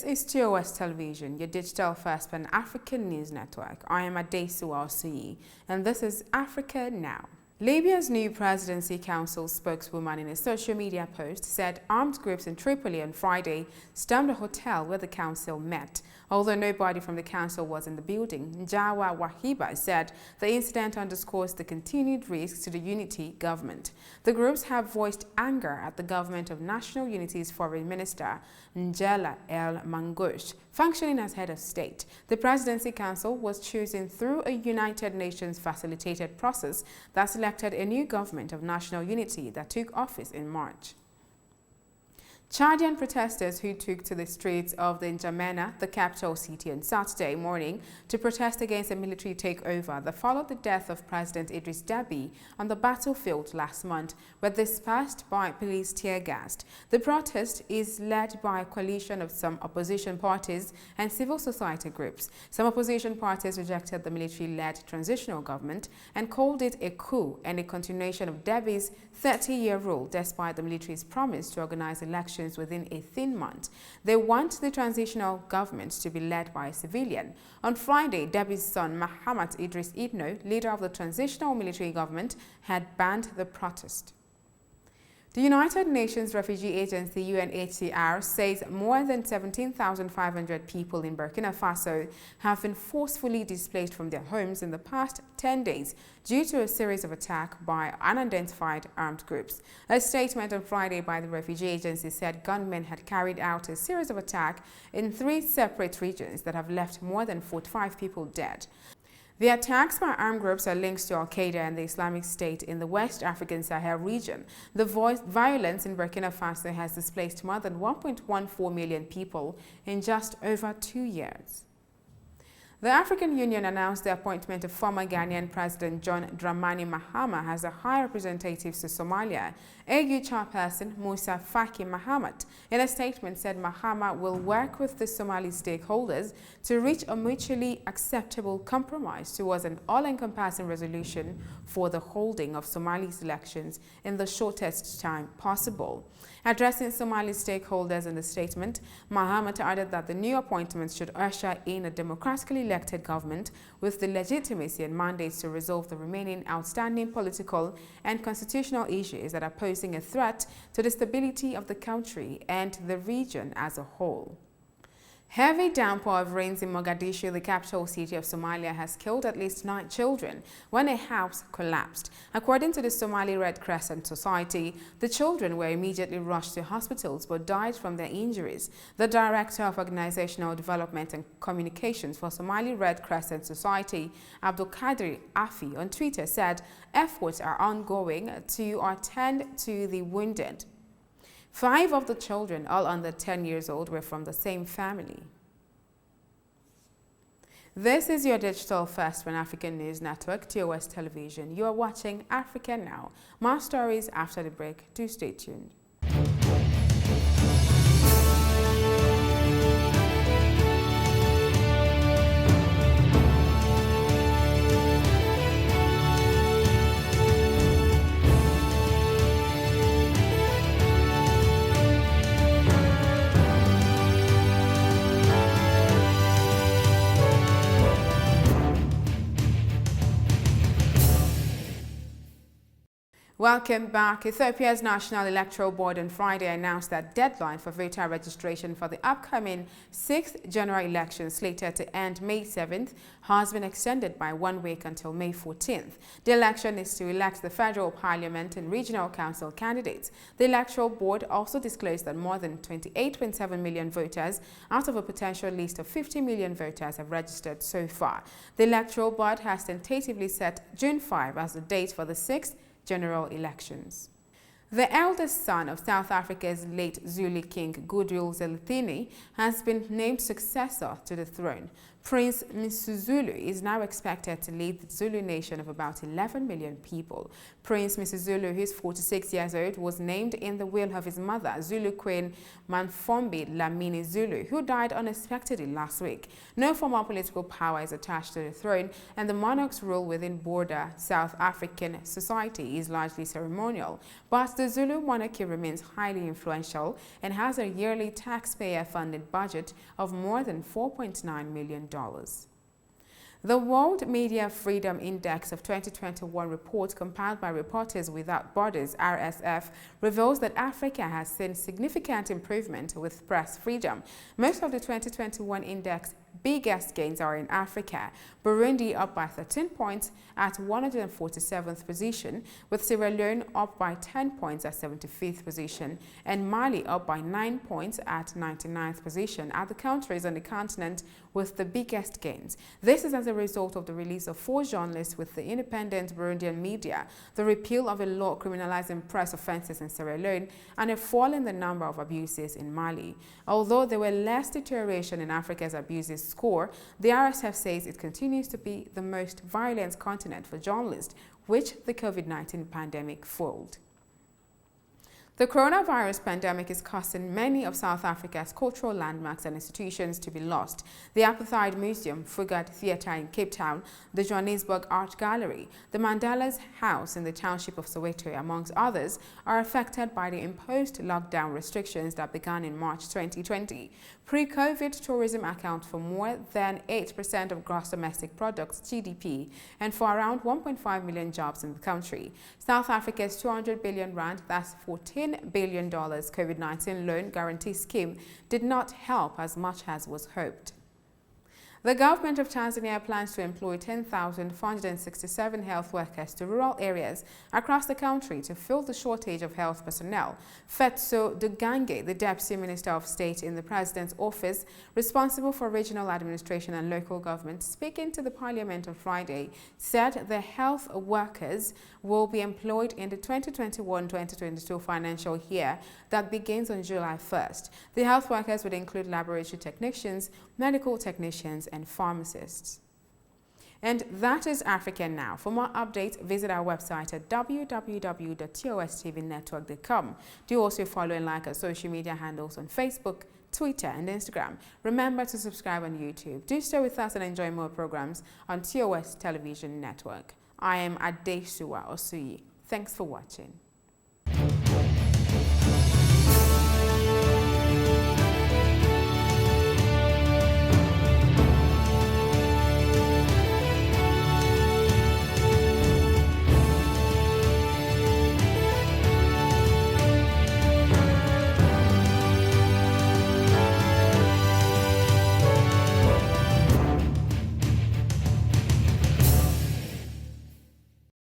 is TOS Television, your digital-first Pan-African news network. I am Adesu Alsuyi, and this is Africa Now. Libya's new Presidency Council spokeswoman in a social media post said armed groups in Tripoli on Friday stormed a hotel where the council met. Although nobody from the council was in the building, Njawa Wahiba said the incident underscores the continued risks to the unity government. The groups have voiced anger at the government of National Unity's Foreign Minister, Njela El Mangush, functioning as head of state. The Presidency Council was chosen through a United Nations facilitated process that selected a new government of national unity that took office in March. Chadian protesters who took to the streets of the N'Djamena, the capital city, on Saturday morning to protest against a military takeover that followed the death of President Idris Deby on the battlefield last month were dispersed by police tear gas. The protest is led by a coalition of some opposition parties and civil society groups. Some opposition parties rejected the military-led transitional government and called it a coup and a continuation of Deby's 30-year rule, despite the military's promise to organize elections within a thin month. They want the transitional government to be led by a civilian. On Friday, Deby's son, Mahamat Idris Itno, leader of the transitional military government, had banned the protest. The United Nations Refugee Agency UNHCR says more than 17,500 people in Burkina Faso have been forcefully displaced from their homes in the past 10 days due to a series of attacks by unidentified armed groups. A statement on Friday by the refugee agency said gunmen had carried out a series of attacks in 3 separate regions that have left more than 45 people dead. The attacks by armed groups are linked to Al-Qaeda and the Islamic State in the West African Sahel region. The violence in Burkina Faso has displaced more than 1.14 million people in just over 2 years. The African Union announced the appointment of former Ghanaian President John Dramani Mahama as the High Representative to Somalia. AU chairperson Musa Faki Mahamat, in a statement, said Mahama will work with the Somali stakeholders to reach a mutually acceptable compromise towards an all-encompassing resolution for the holding of Somali's elections in the shortest time possible. Addressing Somali stakeholders in the statement, Mahamat added that the new appointments should usher in a democratically elected government with the legitimacy and mandates to resolve the remaining outstanding political and constitutional issues that are posing a threat to the stability of the country and the region as a whole. Heavy downpour of rains in Mogadishu, the capital city of Somalia, has killed at least 9 children when a house collapsed. According to the Somali Red Crescent Society, the children were immediately rushed to hospitals but died from their injuries. The Director of Organizational Development and Communications for Somali Red Crescent Society, Abdul Qadir Afi, on Twitter said efforts are ongoing to attend to the wounded. 5 of the children, all under 10 years old, were from the same family. This is your digital-first Pan-African news network, TOS Television. You are watching Africa Now. More stories after the break. Do stay tuned. Welcome back. Ethiopia's National Electoral Board on Friday announced that deadline for voter registration for the upcoming 6th general election, slated to end May 7th, has been extended by 1 week until May 14th. The election is to elect the federal parliament and regional council candidates. The Electoral Board also disclosed that more than 28.7 million voters out of a potential list of 50 million voters have registered so far. The Electoral Board has tentatively set June 5 as the date for the 6th general elections. The eldest son of South Africa's late Zulu king Goodwill Zwelithini has been named successor to the throne. Prince Misuzulu is now expected to lead the Zulu nation of about 11 million people. Prince Misuzulu, who is 46 years old, was named in the will of his mother, Zulu Queen Manfombi Lamini Zulu, who died unexpectedly last week. No formal political power is attached to the throne, and the monarch's rule within broader South African society is largely ceremonial. But the Zulu monarchy remains highly influential and has a yearly taxpayer-funded budget of more than $4.9 million. The World Media Freedom Index of 2021 report compiled by Reporters Without Borders (RSF) reveals that Africa has seen significant improvement with press freedom. Most of the 2021 index biggest gains are in Africa. Burundi up by 13 points at 147th position, with Sierra Leone up by 10 points at 75th position, and Mali up by 9 points at 99th position are the countries on the continent with the biggest gains. This is as a result of the release of 4 journalists with the independent Burundian media, the repeal of a law criminalizing press offenses in Sierra Leone, and a fall in the number of abuses in Mali. Although there were less deterioration in Africa's abuses score, the RSF says it continues to be the most violent continent for journalists, which the COVID-19 pandemic foiled. The coronavirus pandemic is causing many of South Africa's cultural landmarks and institutions to be lost. The Apartheid Museum, Fugard Theatre in Cape Town, the Johannesburg Art Gallery, the Mandela's House in the township of Soweto, amongst others, are affected by the imposed lockdown restrictions that began in March 2020. Pre-COVID, tourism accounts for more than 8% of gross domestic products (GDP) and for around 1.5 million jobs in the country. South Africa's 200 billion rand, that's $14 billion COVID-19 loan guarantee scheme did not help as much as was hoped. The government of Tanzania plans to employ 10,467 health workers to rural areas across the country to fill the shortage of health personnel. Fetso Dugange, the Deputy Minister of State in the President's office responsible for regional administration and local government, speaking to the Parliament on Friday, said the health workers will be employed in the 2021-2022 financial year that begins on July 1st. The health workers would include laboratory technicians, medical technicians, and pharmacists. And that is Africa Now. For more updates, visit our website at www.tostvnetwork.com. Do also follow and like our social media handles on Facebook, Twitter, and Instagram. Remember to subscribe on YouTube. Do stay with us and enjoy more programs on TOS Television Network. I am Adesua Osuyi. Thanks for watching.